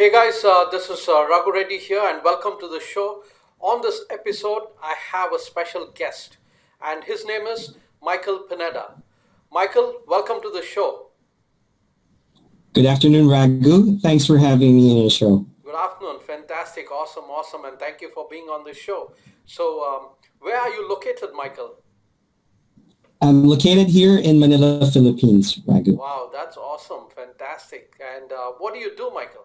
Hey guys, this is Raghu Reddy here, and welcome to the show. On this episode, I have a special guest, and his name is Michael Pineda. Michael, welcome to the show. Good afternoon, Raghu. Thanks for having me in your show. Good afternoon. Fantastic, awesome, and thank you for being on the show. Where are you located, Michael? I'm located here in Manila, Philippines, Raghu. Wow, that's awesome, fantastic. And what do you do, Michael?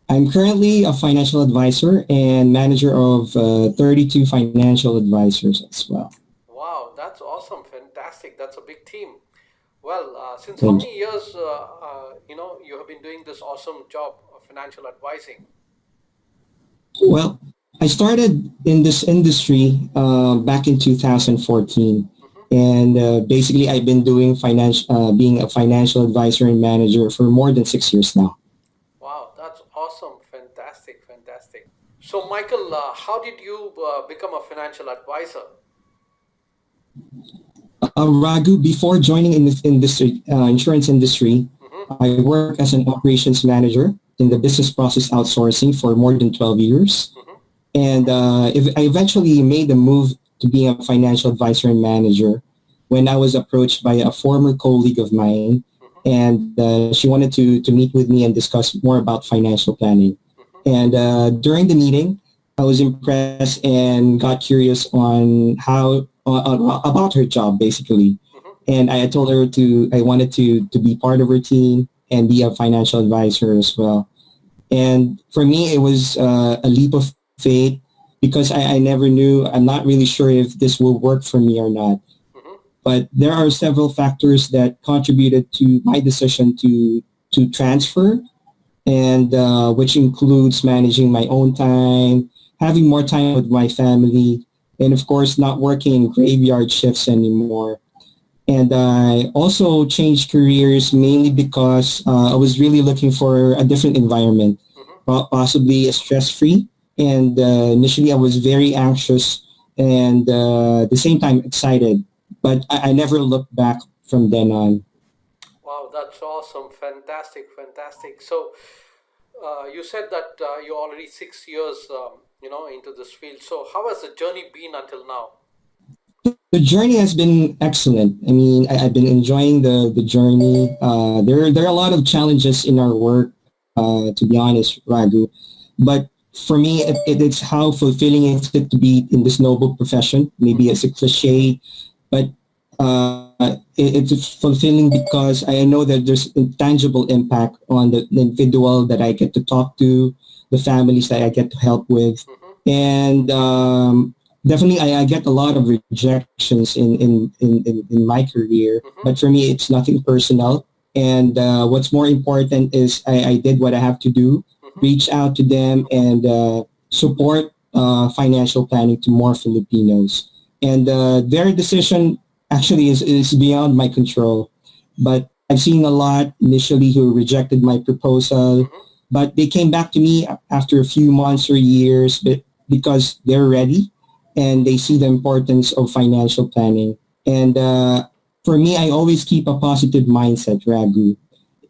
I'm currently a financial advisor and manager of 32 financial advisors as well. Wow, that's awesome, fantastic. That's a big team. Well, since how Thank you. many years, you have been doing this awesome job of financial advising? Well, I started in this industry back in 2014. Hmm. And basically, I've been doing being a financial advisor and manager for more than 6 years now. Wow, that's awesome, fantastic. So, Michael, how did you become a financial advisor? Raghu, before joining in this industry, insurance industry, Hmm. I worked as an operations manager in the business process outsourcing for more than 12 years. Hmm. And I eventually made the move to being a financial advisor and manager when I was approached by a former colleague of mine. Hmm. And she wanted to meet with me and discuss more about financial planning. Hmm. And during the meeting, I was impressed and got curious on how about her job basically. Hmm. And I had told her I wanted to be part of her team and be a financial advisor as well. And for me, it was a leap of faith because I never knew. I'm not really sure if this will work for me or not. Hmm. But there are several factors that contributed to my decision to transfer, and which includes managing my own time, having more time with my family, and of course, not working in graveyard shifts anymore. And I also changed careers mainly because I was really looking for a different environment, Hmm. possibly a stress-free. And initially, I was very anxious and at the same time excited, but I never looked back from then on. Wow, that's awesome, fantastic. You said that you're already 6 years, into this field. So, how has the journey been until now? The journey has been excellent. I mean, I've been enjoying the journey. There are a lot of challenges in our work, to be honest, Raghu. But for me, it's how fulfilling is it to be in this noble profession. Maybe Hmm. it's a cliche, but it's fulfilling because I know that there's a tangible impact on the individual that I get to talk to, the families that I get to help with, Hmm. and definitely I get a lot of rejections in my career. But Hmm. for me, it's nothing personal. And what's more important is I did what I have to do, Hmm. reach out to them and support financial planning to more Filipinos. And their decision actually is beyond my control. But I've seen a lot initially who rejected my proposal, Hmm. but they came back to me after a few months or years because they're ready and they see the importance of financial planning. And for me, I always keep a positive mindset, Raghu.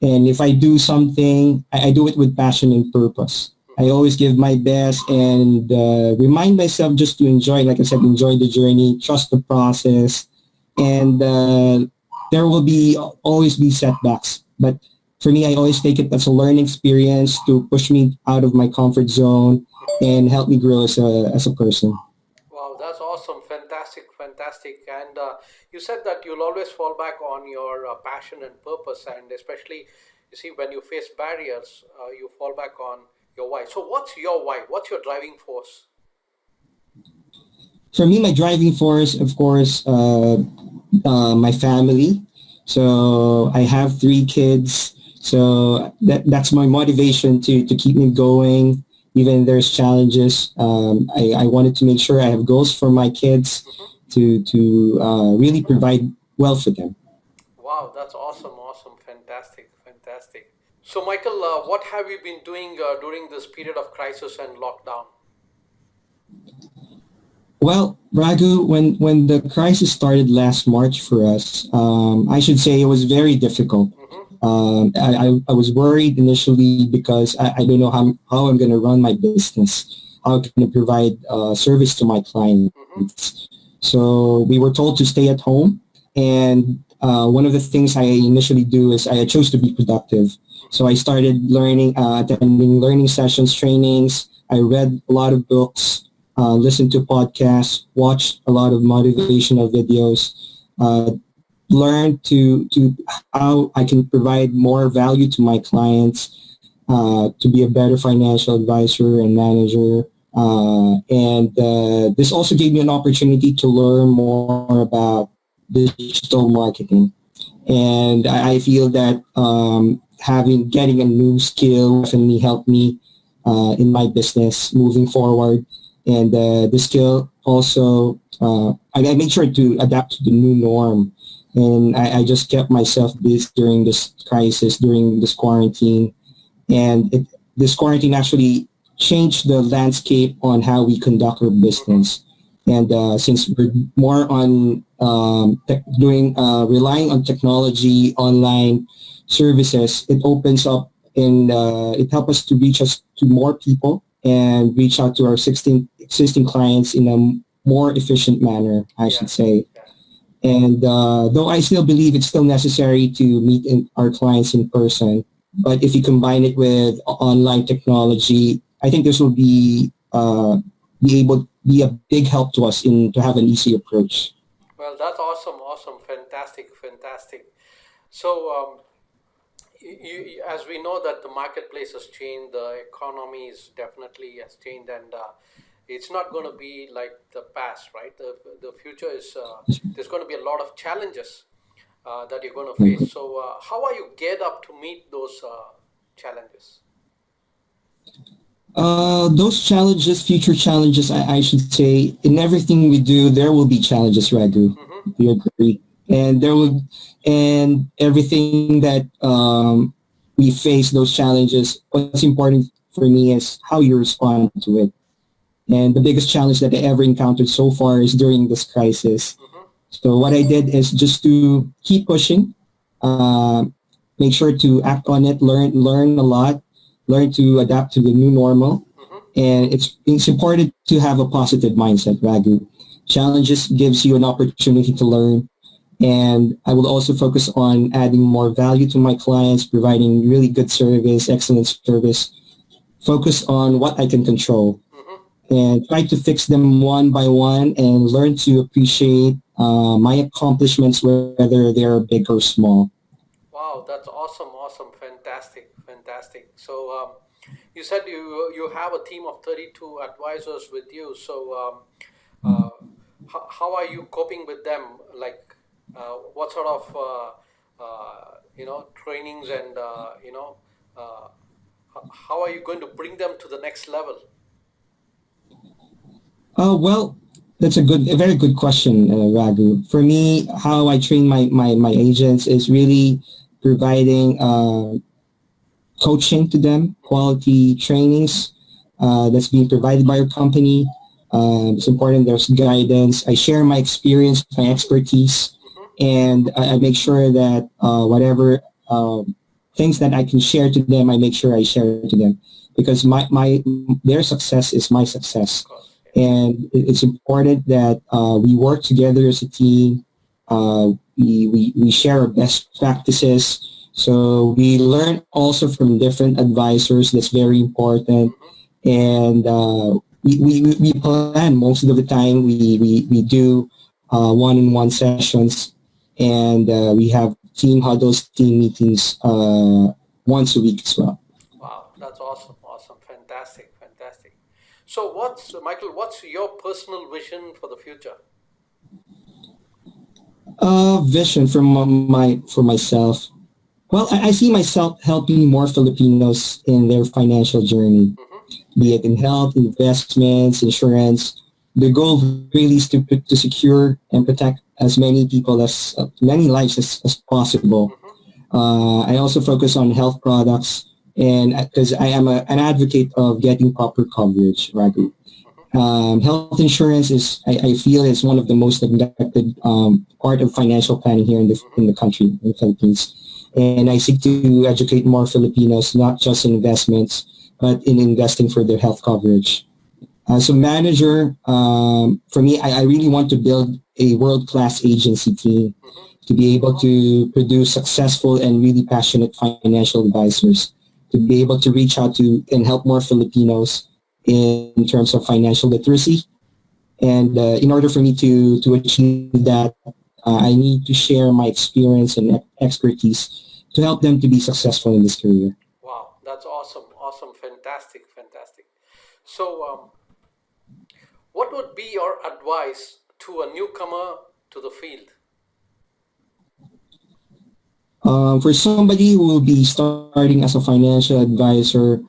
And if I do something, I do it with passion and purpose. I Hmm. always give my best and remind myself just to enjoy, like I said, enjoy the journey, trust the process, and there will be always be setbacks. But for me, I always take it as a learning experience to push me out of my comfort zone Hmm. and help me grow as a person. Wow, that's awesome, fantastic. And you said that you'll always fall back on your passion and purpose, and especially, you see, when you face barriers, you fall back on your why. So, what's your why? What's your driving force? For me, my driving force, of course, my family. So I have three kids. So that's my motivation to keep me going. Even there's challenges. I wanted to make sure I have goals for my kids Hmm. to really provide well for them. Wow, that's awesome, fantastic. So, Michael, what have you been doing during this period of crisis and lockdown? Well, Raghu, when the crisis started last March for us, I should say it was very difficult. Hmm. I was worried initially because I don't know how I'm going to run my business. How can I provide service to my Mm-hmm. clients? So we were told to stay at home. And one of the things I initially do is I chose to be productive. So I started learning, attending learning sessions, trainings. I read a lot of books, listened to podcasts, watched a lot of motivational videos, uh, learned to how I can provide more value to my clients, to be a better financial advisor and manager. And this also gave me an opportunity to learn more about digital marketing. And I feel that getting a new skill definitely helped me in my business moving forward. And the skill also, I made sure to adapt to the new norm. And I just kept myself busy during this crisis, during this quarantine. And this quarantine actually changed the landscape on how we conduct our Mm-hmm. business. And since we're more on relying on technology, online services, it opens up and it helps us to reach us to more people and reach out to our existing clients in a more efficient manner, I Yeah. should say. Yeah. And though I still believe it's still necessary to meet our clients in person, but if you combine it with online technology, I think this will be a big help to us in to have an easy approach. Well, that's awesome. Awesome. Fantastic. Fantastic. So, as we know that the marketplace has changed, the economy is definitely has changed, and it's not going to be like the past, right? The future is there's going to be a lot of challenges that you're going to face. So, how are you geared up to meet those challenges? Those challenges, future challenges, I should say, in everything we do, there will be challenges, Raghu. Mm-hmm. Do you agree? And there will, and everything that we face those challenges. What's important for me is how you respond to it. And the biggest challenge that I ever encountered so far is during this crisis. Mm-hmm. So what I did is just to keep pushing, uh, make sure to act on it, learn a lot, learn to adapt to the new normal. Mm-hmm. And it's important to have a positive mindset, Raghu. Challenges gives you an opportunity to learn. And I will also focus on adding more value to my clients, providing really good service, excellent service. Focus on what I can control Mm-hmm. and try to fix them one by one and learn to appreciate my accomplishments, whether they're big or small. Wow, that's awesome. Awesome. Fantastic. Fantastic. So, you said you have a team of 32 advisors with you. So, uh, how are you coping with them? Like, what sort of trainings and uh, how are you going to bring them to the next level? Well, that's a very good question, Raghu. For me, how I train my agents is really providing coaching to them, Mm-hmm. quality trainings that's being provided by our company. It's important there's guidance. I share my experience, my expertise, Mm-hmm. and I make sure that whatever things that I can share to them, I make sure I share to them because my their success is my Of success, course. Yeah. and it's important that we work together as a team. We share our best practices. So we learn also from different advisors. That's very important. Mm-hmm. And we plan most of the time. We do one-on-one sessions, and we have team huddles, team meetings once a week as well. Wow, that's awesome. Awesome. Fantastic. Fantastic. So, what's Michael? What's your personal vision for the future? Vision for myself. Well, I see myself helping more Filipinos in their financial journey, Mm-hmm. be it in health, investments, insurance. The goal really is to secure and protect as many people many lives as possible. Mm-hmm. I also focus on health products and because I am an advocate of getting proper coverage, Mm-hmm. Raghu. Mm-hmm. Health insurance I feel is one of the most neglected part of financial planning here in the Mm-hmm. country, in the Philippines. and I seek to educate more Filipinos, not just in investments, but in investing for their health coverage. As a manager, for me, I really want to build a world-class agency team Mm-hmm. to be able to produce successful and really passionate financial advisors, to be able to reach out to and help more Filipinos in terms of financial literacy. And in order for me to achieve that, I need to share my experience and expertise to help them to be successful in this career. Wow, that's awesome, awesome, fantastic, fantastic. So, what would be your advice to a newcomer to the field? For somebody who will be starting as a financial advisor,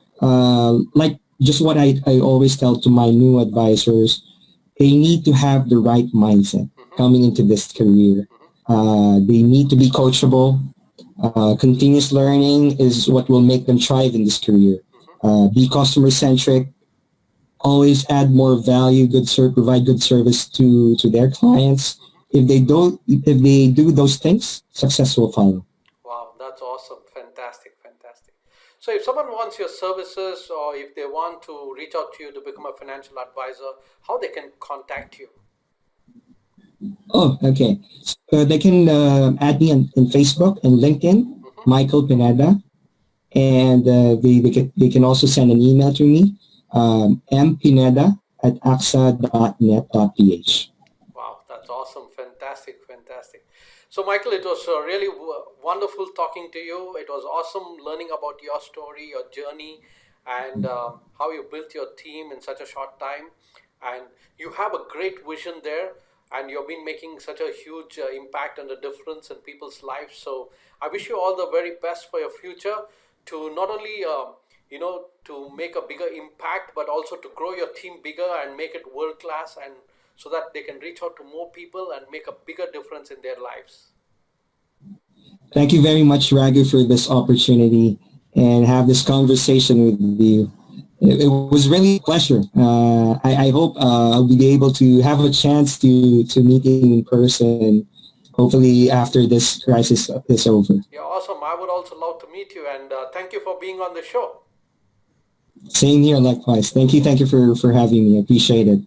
like just what I always tell to my new advisors, they need to have the right mindset Mm-hmm. coming into this career. Mm-hmm. They need to be coachable. Continuous learning is what will make them thrive in this career. Mm-hmm. Be customer centric. Always add more value. Provide good service to their clients. Mm-hmm. If they do those things, success will follow. Wow, that's awesome. Fantastic, fantastic. So, if someone wants your services or if they want to reach out to you to become a financial advisor, how they can contact you? Oh, okay. So they can add me in Facebook and LinkedIn, Mm-hmm. Michael Pineda, and they can also send an email to me, mpineda at axa.net.ph. Wow, that's awesome. Fantastic, fantastic. So, Michael, it was really wonderful talking to you. It was awesome learning about your story, your journey, and how you built your team in such a short time. And you have a great vision there, and you've been making such a huge impact and a difference in people's lives. So, I wish you all the very best for your future to not only to make a bigger impact, but also to grow your team bigger and make it world class, and so that they can reach out to more people and make a bigger difference in their lives. Thank you very much, Raghu, for this opportunity and have this conversation with you. It was really a pleasure. I hope I'll be able to have a chance to meet you in person, hopefully after this crisis is over. Yeah, awesome. I would also love to meet you, and thank you for being on the show. Same here, likewise. Thank you for having me. I appreciate it.